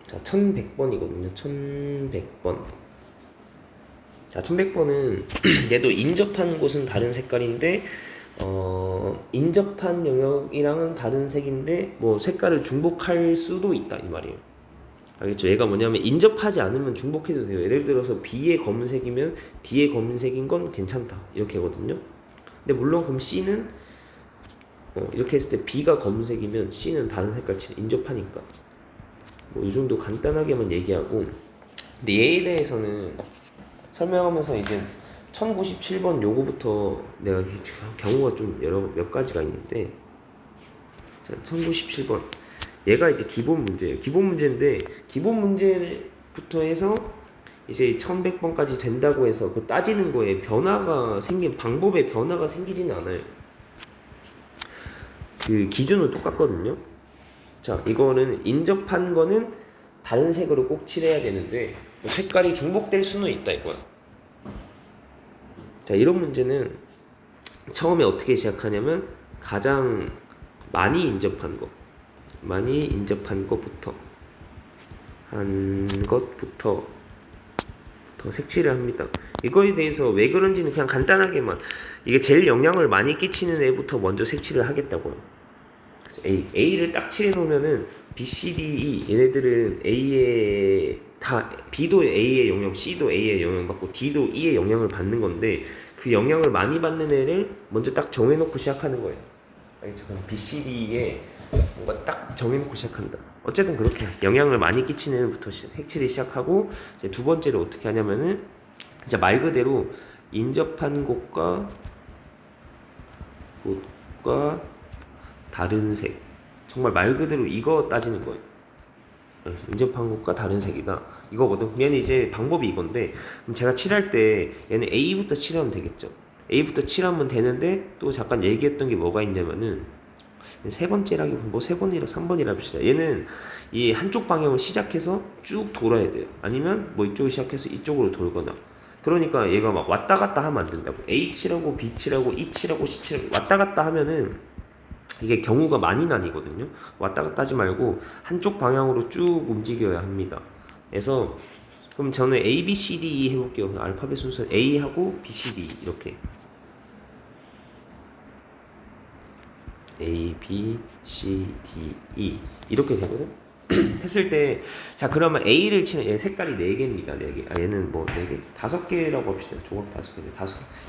자, 1100번이거든요. 1100번. 자, 1100번은 얘도 인접한 곳은 다른 색깔인데 인접한 영역이랑은 다른 색인데 뭐 색깔을 중복할 수도 있다 이 말이에요. 알겠죠? 얘가 뭐냐면 인접하지 않으면 중복해도 돼요. 예를 들어서 B의 검은색이면 D의 검은색인 건 괜찮다 이렇게 하거든요. 근데 물론 그럼 C는 이렇게 했을 때 B가 검은색이면 C는 다른 색깔 칠 인접하니까 뭐 이 정도 간단하게만 얘기하고, 근데 얘에 대해서는 설명하면서 이제 1097번 요거부터 내가 경우가 좀 몇 가지가 있는데, 자, 1097번 얘가 이제 기본 문제예요. 기본 문제인데 기본 문제부터 해서 이제 1100번까지 된다고 해서 그 따지는 거에 변화가 생긴 방법에 변화가 생기지는 않아요. 그 기준은 똑같거든요. 자, 이거는 인접한 거는 다른 색으로 꼭 칠해야 되는데 뭐 색깔이 중복될 수는 있다 이거야. 자, 이런 문제는 처음에 어떻게 시작하냐면 가장 많이 인접한 것부터 색칠을 합니다. 이거에 대해서 왜 그런지는 그냥 간단하게만, 이게 제일 영향을 많이 끼치는 애부터 먼저 색칠을 하겠다고요. 그래서 A를 딱 칠해 놓으면은 B, C, D, E 얘네들은 A에 다 B도 A의 영향, C도 A의 영향 받고 D도 E의 영향을 받는 건데 그 영향을 많이 받는 애를 먼저 딱 정해놓고 시작하는 거예요. 알겠죠? 그럼 B, C, D에 뭔가 딱 정해놓고 시작한다. 어쨌든 그렇게 영향을 많이 끼치는 애부터 색칠을 시작하고, 이제 두 번째로 어떻게 하냐면은 진짜 말 그대로 인접한 곳과 다른 색, 정말 말 그대로 이거 따지는 거예요. 인접한 곳과 다른 색이다 이거거든. 얘는 이제 방법이 이건데, 그럼 제가 칠할 때 얘는 A부터 칠하면 되겠죠. A부터 칠하면 되는데 또 잠깐 얘기했던 게 뭐가 있냐면은 세 번째라기 뭐 세 번이라 3번이라 합시다. 얘는 이 한쪽 방향을 시작해서 쭉 돌아야 돼요. 아니면 뭐 이쪽을 시작해서 이쪽으로 돌거나. 그러니까 얘가 막 왔다 갔다 하면 안 된다고. A 칠하고 B 칠하고 E 칠하고 C 칠하고 왔다 갔다 하면은 이게 경우가 많이 나뉘거든요. 왔다 갔다 하지 말고 한쪽 방향으로 쭉 움직여야 합니다. 그래서 그럼 저는 A, B, C, D, E 해볼게요. 알파벳 순서 A 하고 B, C, D 이렇게 A, B, C, D, E 이렇게 되거든. 했을 때, 자 그러면 A를 치는 얘 색깔이 4개입니다. 4개. 아 얘는 뭐 4개? 5개라고 합시다. 조각 5개.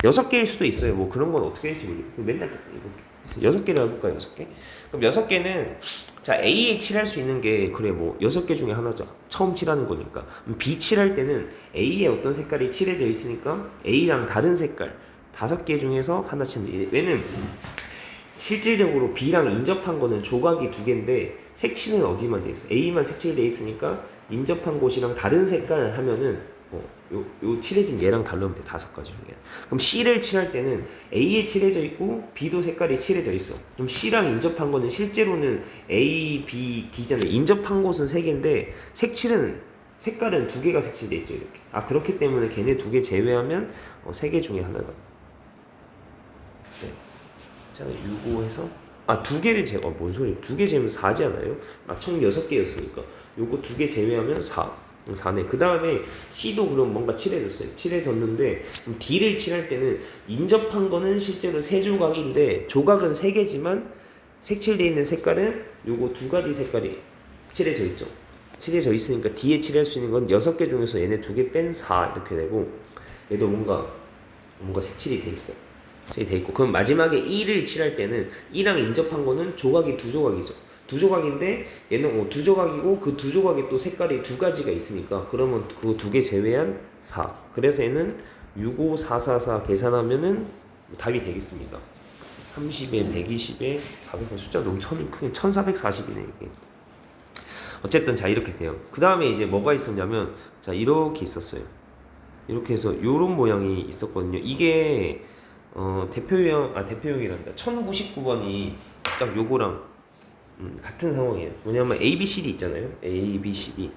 6개일 수도 있어요. 뭐 그런 건 어떻게 할지 모르겠고 맨날 이렇게 6개를 해볼까요? 6개? 그럼 6개는 자 A에 칠할 수 있는 게 그래 뭐 6개 중에 하나죠. 처음 칠하는 거니까. B 칠할 때는 A에 어떤 색깔이 칠해져 있으니까 A랑 다른 색깔 5개 중에서 하나 치면 돼. 얘는 실질적으로 B랑 인접한 거는 조각이 2개인데 색칠은 어디만 돼 있어? A만 색칠돼 있으니까 인접한 곳이랑 다른 색깔 하면은 요 칠해진 얘랑 다르면 돼. 5가지 중에. 그럼 C를 칠할 때는 A에 칠해져 있고 B도 색깔이 칠해져 있어. 그럼 C랑 인접한 거는 실제로는 A, B, D잖아. 인접한 곳은 3개인데 색깔은 2개가 색칠돼 있죠. 이렇게. 아 그렇기 때문에 걔네 2개 제외하면 3개 중에 하나가. 네. 자, 요거해서 2개를 뭔 소리? 2개 제외면 4잖아요. 총 6개였으니까 요거 2개 제외하면 4네. 그 다음에 C도 그럼 뭔가 칠해졌어요. 칠해졌는데 그럼 D를 칠할 때는 인접한 거는 실제로 3조각인데 조각은 3개지만 색칠되어 있는 색깔은 요거 2가지 색깔이 칠해져 있죠. 칠해져 있으니까 D에 칠할 수 있는 건 6개 중에서 얘네 2개 뺀 4 이렇게 되고, 얘도 뭔가 색칠이 돼 있어. 돼 있고, 그럼 마지막에 E를 칠할 때는 E랑 인접한 거는 조각이 2조각이죠. 2조각인데 얘는 2조각이고 그 2조각에 또 색깔이 2가지가 있으니까 그러면 그거 2개 제외한 4. 그래서 얘는 6, 5, 4, 4, 4 계산하면은 답이 되겠습니다. 30에 120에 400. 숫자 너무 크게 1440이네 이게. 어쨌든 자 이렇게 돼요. 그 다음에 이제 뭐가 있었냐면 자 이렇게 있었어요. 이렇게 해서 요런 모양이 있었거든요. 이게 대표형이란다. 1099번이 딱 요거랑 같은 상황이에요. 뭐냐면 A, B, C, D 있잖아요. A, B, C, D.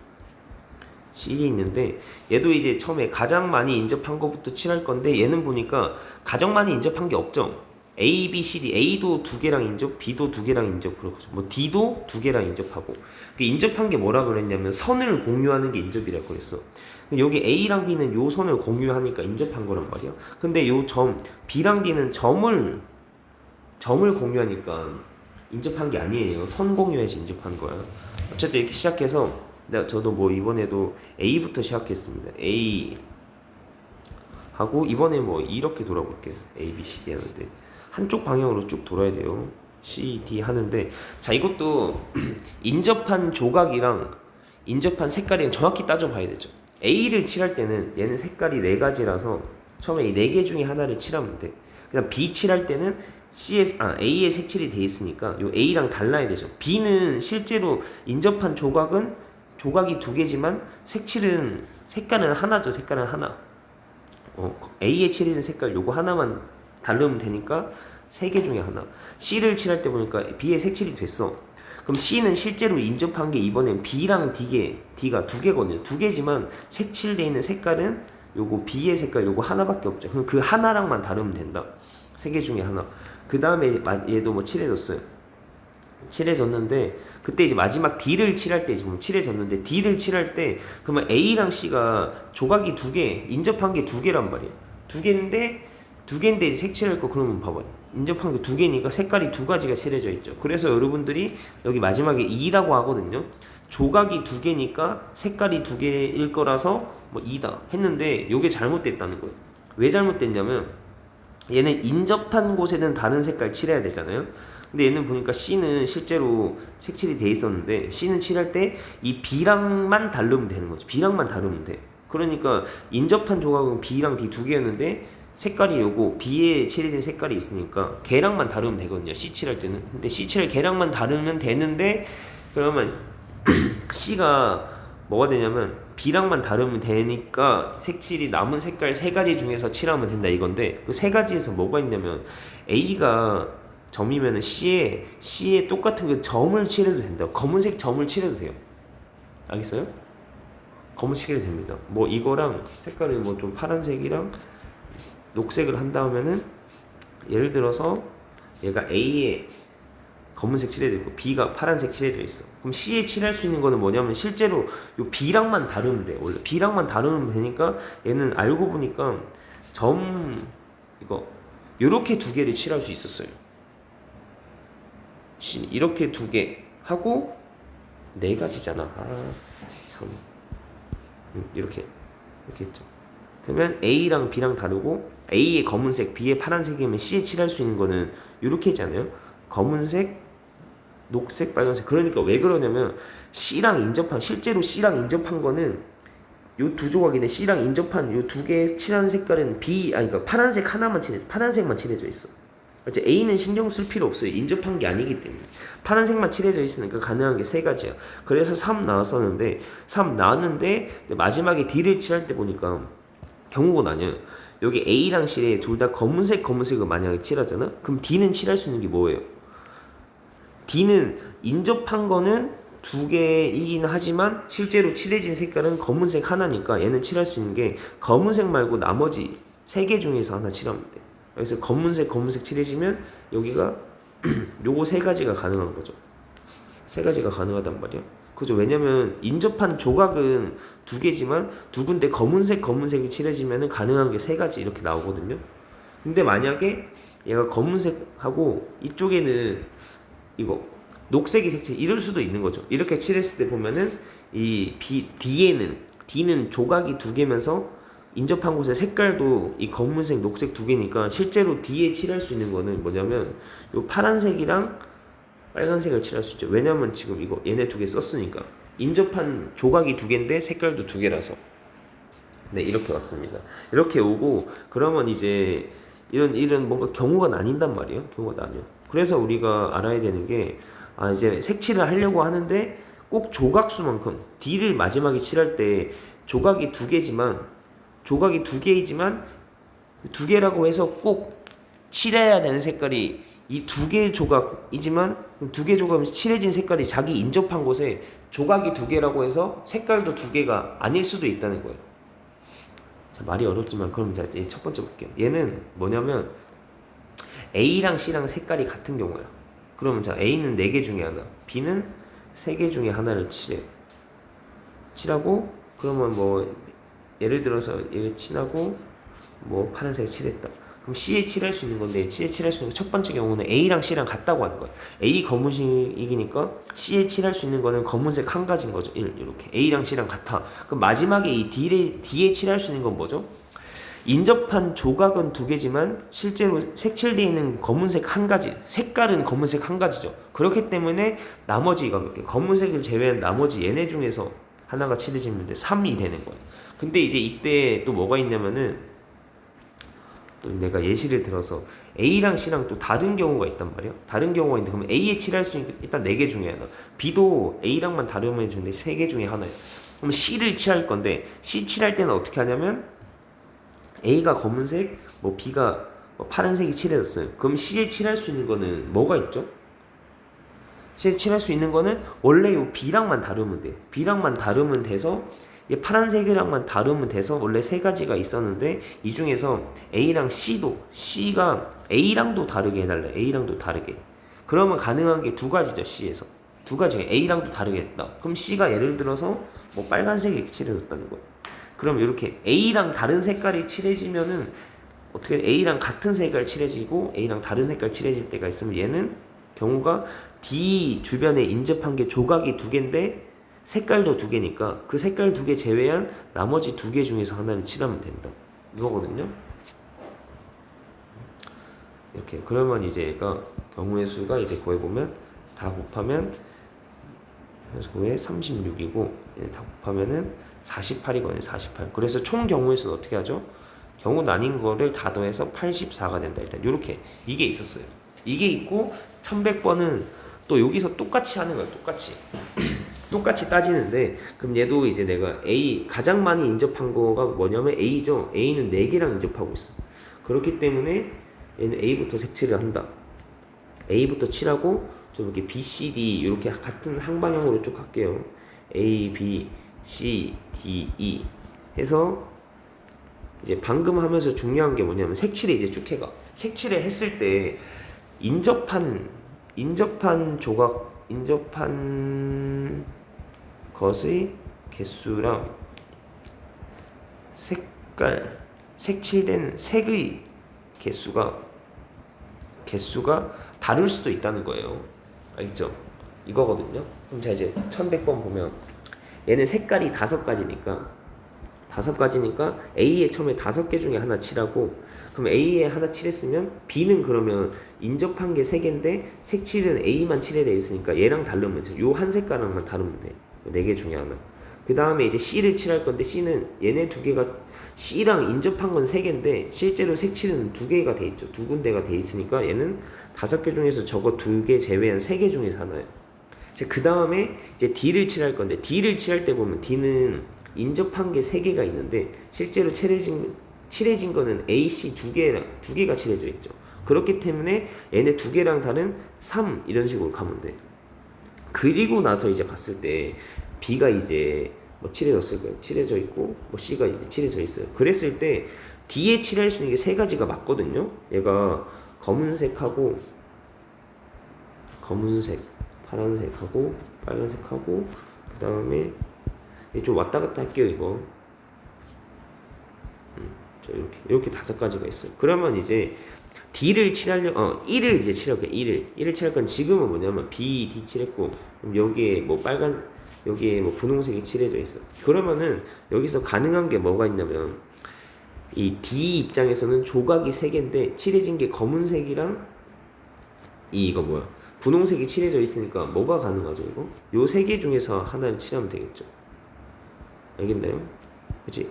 C 있는데 얘도 이제 처음에 가장 많이 인접한 것부터 칠할 건데 얘는 보니까 가장 많이 인접한 게 없죠. A, B, C, D, A도 두 개랑 인접, B도 두 개랑 인접, 그렇죠. 뭐 D도 두 개랑 인접하고. 그 인접한 게 뭐라 그랬냐면 선을 공유하는 게 인접이라고 그랬어. 여기 A랑 B는 요 선을 공유하니까 인접한 거란 말이야. 근데 요 점, B랑 D는 점을 공유하니까 인접한 게 아니에요. 선 공유해서 인접한 거야. 어쨌든 이렇게 시작해서 저도 뭐 이번에도 A부터 시작했습니다. A 하고 이번에 뭐 이렇게 돌아볼게요. A, B, C, D 하는데 한쪽 방향으로 쭉 돌아야 돼요. C, D 하는데 자 이것도 인접한 조각이랑 인접한 색깔이랑 정확히 따져봐야 되죠. A를 칠할 때는 얘는 색깔이 네 가지라서 처음에 이 네 개 중에 하나를 칠하면 돼. 그다음 B 칠할 때는 A에 색칠이 돼 있으니까 요 A랑 달라야 되죠. B는 실제로 인접한 조각이 두 개지만 색깔은 하나죠. 색깔은 하나. A에 칠해진 색깔 요거 하나만 다르면 되니까 세 개 중에 하나. C를 칠할 때 보니까 B에 색칠이 됐어. 그럼 C는 실제로 인접한 게 이번엔 B랑 D가 두 개거든요. 두 개지만 색칠돼 있는 색깔은 요거 B의 색깔 요거 하나밖에 없죠. 그럼 그 하나랑만 다르면 된다. 세 개 중에 하나. 그 다음에 얘도 뭐 칠해줬어요. 칠해졌는데 그때 이제 마지막 D를 칠할 때 지금 칠해졌는데 D를 칠할 때 그러면 A랑 C가 조각이 두 개, 인접한 게 두 개란 말이에요. 두 개인데 이제 색칠할 거 그러면 봐봐요. 인접한 게 두 개니까 색깔이 두 가지가 칠해져 있죠. 그래서 여러분들이 여기 마지막에 2라고 하거든요. 조각이 두 개니까 색깔이 두 개일 거라서 뭐 2다 했는데 이게 잘못됐다는 거예요. 왜 잘못됐냐면 얘는 인접한 곳에는 다른 색깔 칠해야 되잖아요. 근데 얘는 보니까 C는 실제로 색칠이 돼 있었는데 C는 칠할 때 이 B랑만 다르면 되는 거죠. B랑만 다르면 돼. 그러니까 인접한 조각은 B랑 D 두 개였는데 색깔이 요거 B에 칠해진 색깔이 있으니까 걔랑만 다르면 되거든요. C 칠할 때는. 근데 C 칠 걔랑만 다르면 되는데 그러면 C가 뭐가 되냐면 B랑만 다르면 되니까 색칠이 남은 색깔 세 가지 중에서 칠하면 된다 이건데 그 세 가지에서 뭐가 있냐면 A가 점이면은 C에 똑같은 그 점을 칠해도 된다. 검은색 점을 칠해도 돼요. 알겠어요? 검은 칠해도 됩니다. 뭐 이거랑 색깔을 뭐 좀 파란색이랑 녹색을 한 다음에는 예를 들어서 얘가 A에 검은색 칠해져 있고 B가 파란색 칠해져 있어. 그럼 C에 칠할 수 있는 거는 뭐냐면 실제로 요 B랑만 다르면 돼. 원래 B랑만 다르면 되니까 얘는 알고 보니까 이거 요렇게 두 개를 칠할 수 있었어요. 이렇게 두 개 하고 네 가지잖아. 참. 이렇게 했죠. 그러면 A랑 B랑 다르고 A의 검은색, B의 파란색이면 C에 칠할 수 있는 거는 이렇게 했잖아요. 검은색, 녹색, 빨간색. 그러니까 왜 그러냐면 실제로 C랑 인접한 거는 요 두 조각인데 C랑 인접한 요 두 개 칠한 색깔은 그러니까 파란색만 칠해져 있어. 이제 A는 신경 쓸 필요 없어요. 인접한 게 아니기 때문에. 파란색만 칠해져 있으니까 가능한 게 세 가지야. 그래서 3 나왔었는데 마지막에 D를 칠할 때 보니까 경우가 나뉘어요. 여기 A랑 C에 둘 다 검은색을 만약에 칠하잖아? 그럼 D는 칠할 수 있는 게 뭐예요? D는 인접한 거는 두 개이긴 하지만 실제로 칠해진 색깔은 검은색 하나니까 얘는 칠할 수 있는 게 검은색 말고 나머지 세 개 중에서 하나 칠하면 돼. 그래서 검은색 칠해지면 여기가 요거 세 가지가 가능한 거죠. 세 가지가 가능하단 말이야. 그죠? 왜냐면 인접한 조각은 두 개지만 두 군데 검은색이 칠해지면 가능한 게 세 가지 이렇게 나오거든요. 근데 만약에 얘가 검은색하고 이쪽에는 이거 녹색이 색칠 이럴 수도 있는 거죠. 이렇게 칠했을 때 보면은 이 D는 조각이 두 개면서 인접한 곳의 색깔도 이 검은색, 녹색 두 개니까 실제로 D에 칠할 수 있는 거는 뭐냐면 요 파란색이랑 빨간색을 칠할 수 있죠. 왜냐면 지금 이거 얘네 두 개 썼으니까 인접한 조각이 두 개인데 색깔도 두 개라서. 네, 이렇게 왔습니다. 이렇게 오고 그러면 이제 이런 뭔가 경우가 나뉜단 말이에요. 경우가 나뉘어. 그래서 우리가 알아야 되는 게 이제 색칠을 하려고 하는데 꼭 조각수만큼 D를 마지막에 칠할 때 조각이 두 개이지만 두 개라고 해서 꼭 칠해야 되는 색깔이 이 두 개 조각이지만 두 개 조각이면서 칠해진 색깔이 자기 인접한 곳에 조각이 두 개라고 해서 색깔도 두 개가 아닐 수도 있다는 거예요. 자, 말이 어렵지만 그럼 이제 첫 번째 볼게요. 얘는 뭐냐면 A랑 C랑 색깔이 같은 경우야. 그러면 자 A는 4개 중에 하나, B는 3개 중에 하나를 칠하고 그러면 뭐 예를 들어서 얘를 칠하고 뭐 파란색 칠했다. 그럼 C에 칠할 수 있는 건데 C에 칠할 수 있는 첫 번째 경우는 A랑 C랑 같다고 하는 거야. A 검은색이니까 C에 칠할 수 있는 거는 검은색 한 가지인 거죠. 이렇게 A랑 C랑 같아. 그럼 마지막에 이 D에 칠할 수 있는 건 뭐죠? 인접한 조각은 2개지만 실제로 색칠되어 있는 검은색 한 가지, 색깔은 검은색 한 가지죠. 그렇기 때문에 나머지가 몇 개, 검은색을 제외한 나머지 얘네 중에서 하나가 칠해지는데 3이 되는 거예요. 근데 이제 이때 또 뭐가 있냐면은 또 내가 예시를 들어서 A랑 C랑 또 다른 경우가 있단 말이야. 다른 경우가 있는데 그러면 A에 칠할 수 있는 일단 4개 중에 하나, B도 A랑만 다르면 되는데 3개 중에 하나예요. 그럼 C를 칠할 건데 C 칠할 때는 어떻게 하냐면 A가 검은색, 뭐 B가 뭐 파란색이 칠해졌어요. 그럼 C에 칠할 수 있는 거는 뭐가 있죠? C에 칠할 수 있는 거는 원래 요 B랑만 다르면 돼. B랑만 다르면 돼서 얘 파란색이랑만 다르면 돼서 원래 3가지가 있었는데 이 중에서 A랑 C가 A랑도 다르게 해달래. A랑도 다르게. 그러면 가능한 게 2가지죠. C에서 2가지 A랑도 다르게 했다. 그럼 C가 예를 들어서 뭐 빨간색이 칠해졌다는 거야. 그럼 이렇게 A랑 다른 색깔이 칠해지면은 어떻게 A랑 같은 색깔 칠해지고 A랑 다른 색깔 칠해질 때가 있으면 얘는 경우가 D 주변에 인접한 게 조각이 2개인데 색깔도 2개니까 그 색깔 2개 제외한 나머지 2개 중에서 하나를 칠하면 된다. 이거거든요. 이렇게 그러면 이제 얘가 경우의 수가 이제 구해보면 다 곱하면 그래서 36이고 다 곱하면은 48이거든요. 48. 그래서 총 경우의 수는 어떻게 하죠? 경우 나뉜 거를 다 더해서 84가 된다. 일단 이렇게 이게 있었어요. 이게 있고 1100번은 또 여기서 똑같이 하는 거야. 똑같이 따지는데 그럼 얘도 이제 내가 A 가장 많이 인접한 거가 뭐냐면 A죠. A는 4개랑 인접하고 있어. 그렇기 때문에 얘는 A부터 색칠을 한다. A부터 칠하고 좀 이렇게 B, C, D 이렇게 같은 항방향으로 쭉 할게요. A, B, C, D, E 해서 이제 방금 하면서 중요한 게 뭐냐면 색칠을 이제 쭉 해가. 색칠을 했을 때 인접한 것의 개수랑 색칠된 색의 개수가 다를 수도 있다는 거예요. 알겠죠? 이거거든요. 그럼 자 이제 1100번 보면 얘는 색깔이 5가지니까 A에 처음에 5개 중에 하나 칠하고 그럼 A에 하나 칠했으면 B는 그러면 인접한 게 3개인데 색칠은 A만 칠해져 있으니까 얘랑 다르면 요 한 색깔랑만 다르면 돼. 4개 중에 하나. 그 다음에 이제 C를 칠할 건데 C는 얘네 2개가 C랑 인접한 건 3개인데 실제로 색칠은 2개가 돼 있죠. 2군데가 돼 있으니까 얘는 5개 중에서 저거 2개 제외한 3개 중에서 하나예요. 그 다음에 이제 D를 칠할 건데 D를 칠할 때 보면 D는 인접한 게 3개가 있는데 실제로 칠해진 거는 A, C 2개가 칠해져 있죠. 그렇기 때문에 얘네 2개랑 다른 3 이런 식으로 가면 돼. 그리고 나서 이제 봤을 때 B가 이제 뭐 칠해졌을 거예요. 칠해져 있고 뭐 C가 이제 칠해져 있어요. 그랬을 때 D에 칠할 수 있는 게 3가지가 맞거든요. 얘가 검은색하고 파란색하고 빨간색하고 그 다음에 좀 왔다 갔다 할게요. 이거 이렇게 5가지가 있어요. 그러면 이제 D를 칠하려 1을 이제 칠할게요. 1을 칠할 건 지금은 뭐냐면 B, D 칠했고 그럼 여기에 뭐 여기에 뭐 분홍색이 칠해져 있어. 그러면은 여기서 가능한 게 뭐가 있냐면 이 D 입장에서는 조각이 3개인데 칠해진 게 검은색이랑 이거 뭐야 분홍색이 칠해져 있으니까 뭐가 가능하죠? 이거 요 3개 중에서 하나를 칠하면 되겠죠. 알겠나요? 그치?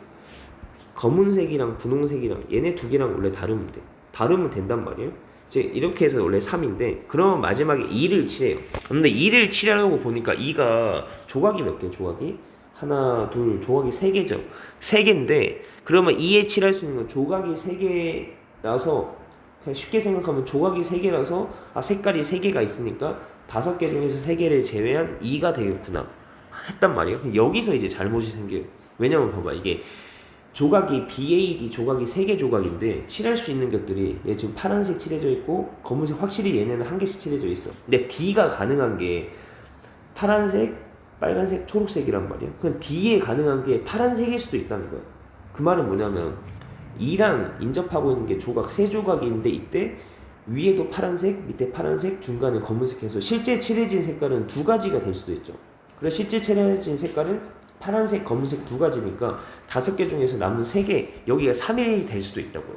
검은색이랑 분홍색이랑 얘네 2개랑 원래 다르면 된단 말이에요. 이제 이렇게 해서 원래 3인데 그러면 마지막에 2를 칠해요. 근데 2를 칠하려고 보니까 2가 조각이 몇 개? 조각이 하나, 둘, 조각이 3개죠. 3개인데 그러면 2에 칠할 수 있는 건 조각이 3개라서 그냥 쉽게 생각하면 조각이 3개라서 색깔이 3개가 있으니까 5개 중에서 3개를 제외한 2가 되겠구나 했단 말이에요. 여기서 이제 잘못이 생겨요. 왜냐면 봐봐 이게 조각이 BAD 조각이 3개 조각인데 칠할 수 있는 것들이 얘 지금 파란색 칠해져 있고 검은색 확실히 얘네는 한 개씩 칠해져 있어. 근데 D가 가능한 게 파란색, 빨간색, 초록색이란 말이야. 그럼 D에 가능한 게 파란색일 수도 있다는 거야. 그 말은 뭐냐면 E랑 인접하고 있는 게 조각 3조각이 있는데 이때 위에도 파란색, 밑에 파란색, 중간에 검은색 해서 실제 칠해진 색깔은 2가지가 될 수도 있죠. 그래서 실제 칠해진 색깔은 파란색, 검은색 2가지니까 5개 중에서 남은 3개, 여기가 3일이 될 수도 있다고요.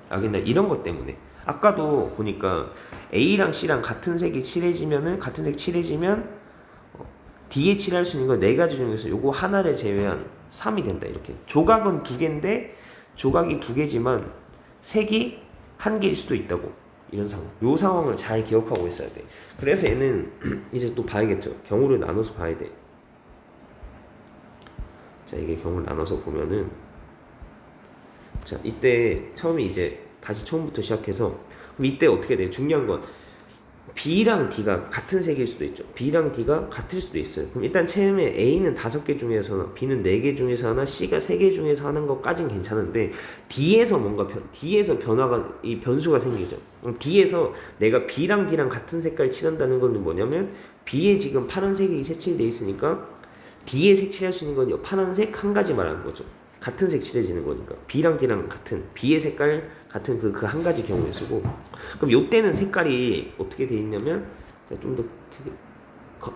알겠나? 이런 것 때문에. 아까도 보니까 A랑 C랑 같은 색이 칠해지면은, 같은 색 칠해지면, D에 칠할 수 있는 건 4가지 중에서 요거 하나를 제외한 3이 된다. 이렇게. 조각은 2개인데, 조각이 2개지만, 색이 1개일 수도 있다고. 이런 상황. 요 상황을 잘 기억하고 있어야 돼. 그래서 얘는 이제 또 봐야겠죠. 경우를 나눠서 봐야 돼. 자, 이게 경우를 나눠서 보면은, 자, 이때 처음에 이제 다시 처음부터 시작해서, 그럼 이때 어떻게 돼? 중요한 건 B랑 D가 같은 색일 수도 있죠. B랑 D가 같을 수도 있어요. 그럼 일단 처음에 A는 5개 중에서 하나, B는 4개 중에서 하나, C가 3개 중에서 하는 것까진 괜찮은데 D에서 뭔가 D에서 변화가, 이 변수가 생기죠. 그럼 D에서 내가 B랑 D랑 같은 색깔 칠한다는 건 뭐냐면 B에 지금 파란색이 색칠돼 있으니까 D에 색칠할 수 있는 건 파란색 한 가지 말하는 거죠. 같은 색 칠해지는 거니까 B랑 D랑 같은 B의 색깔 같은 그 한 가지 경우에 쓰고, 그럼 요때는 색깔이 어떻게 돼 있냐면 좀 더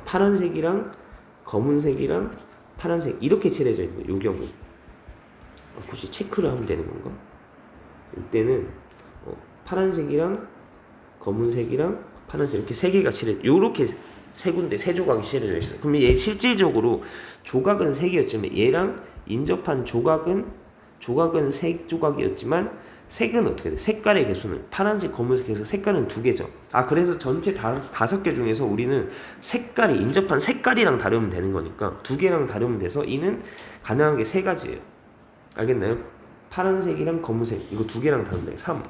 파란색이랑 검은색이랑 파란색 이렇게 칠해져 있는 거예요. 요 경우 혹시 체크를 하면 되는 건가? 이때는 파란색이랑 검은색이랑 파란색 이렇게 3개가 칠해, 요렇게 3군데 3조각이 칠해져 있어. 그럼 얘 실질적으로 조각은 3개였지만 얘랑 인접한 조각은 3조각이었지만 색은 어떻게 돼? 색깔의 개수는 파란색, 검은색 해서 색깔은 2개죠. 아, 그래서 전체 5개 중에서 우리는 색깔이 인접한 색깔이랑 다르면 되는 거니까 2개랑 다르면 돼서 이는 가능한 게 3가지예요. 알겠나요? 파란색이랑 검은색 이거 2개랑 다른데 3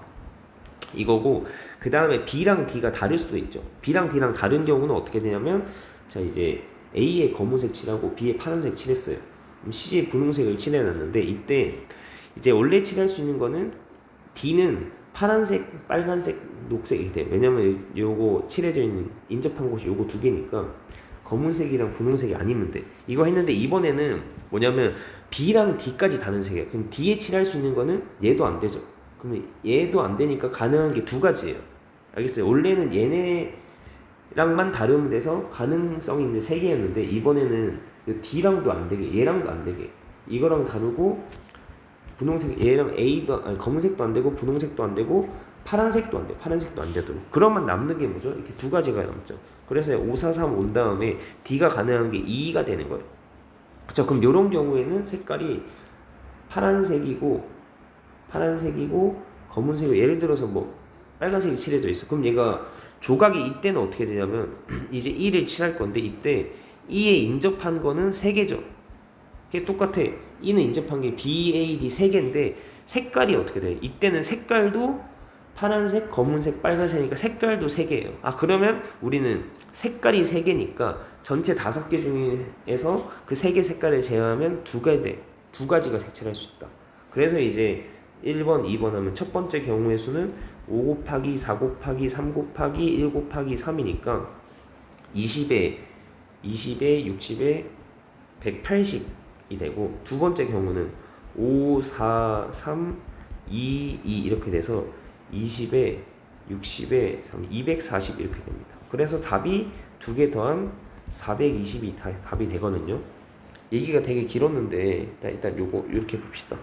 이거고, 그 다음에 B랑 D가 다를 수도 있죠. B랑 D랑 다른 경우는 어떻게 되냐면, 자, 이제 A에 검은색 칠하고 B에 파란색 칠했어요. 그럼 C에 분홍색을 칠해놨는데 이때 이제 원래 칠할 수 있는 거는 D는 파란색, 빨간색, 녹색 이렇게 돼요. 왜냐면 요거 칠해져 있는 인접한 곳이 요거 2개니까 검은색이랑 분홍색이 아니면 돼. 이거 했는데 이번에는 뭐냐면 B랑 D까지 다른 색이에요. 그럼 D에 칠할 수 있는 거는 얘도 안 되죠. 그러면 얘도 안 되니까 가능한 게 2가지예요. 알겠어요? 원래는 얘네랑만 다르면 돼서 가능성이 있는 3개였는데 이번에는 D랑도 안 되게, 얘랑도 안 되게, 이거랑 다르고 분홍색, 얘랑 A도 아니, 검은색도 안 되고 분홍색도 안 되고 파란색도 안 돼. 파란색도 안 되도록. 그러면 남는 게 뭐죠? 이렇게 2가지가 남죠. 그래서 5, 4, 3 온 다음에 D가 가능한 게 2가 되는 거예요. 그렇죠? 그럼 이런 경우에는 색깔이 파란색이고 검은색이고 예를 들어서 뭐 빨간색이 칠해져 있어. 그럼 얘가 조각이 이때는 어떻게 되냐면 이제 1을 칠할 건데 이때 2에 인접한 거는 3개죠. 그게 똑같아. 2는 인접한 게 BAD 3개인데 색깔이 어떻게 돼? 이때는 색깔도 파란색, 검은색, 빨간색이니까 색깔도 3개예요. 아, 그러면 우리는 색깔이 3개니까 전체 5개 중에서 그 3개 색깔을 제외하면 2가지가 색칠할 수 있다. 그래서 이제 1번, 2번 하면 첫 번째 경우의 수는 5 곱하기 4 곱하기 3 곱하기 1 곱하기 3이니까 20에 60에 180이 되고, 두 번째 경우는 5, 4, 3, 2, 2 이렇게 돼서 20에 60에 3, 240 이렇게 됩니다. 그래서 답이 2개 더한 420이 답이 되거든요. 얘기가 되게 길었는데 일단 요거 이렇게 봅시다.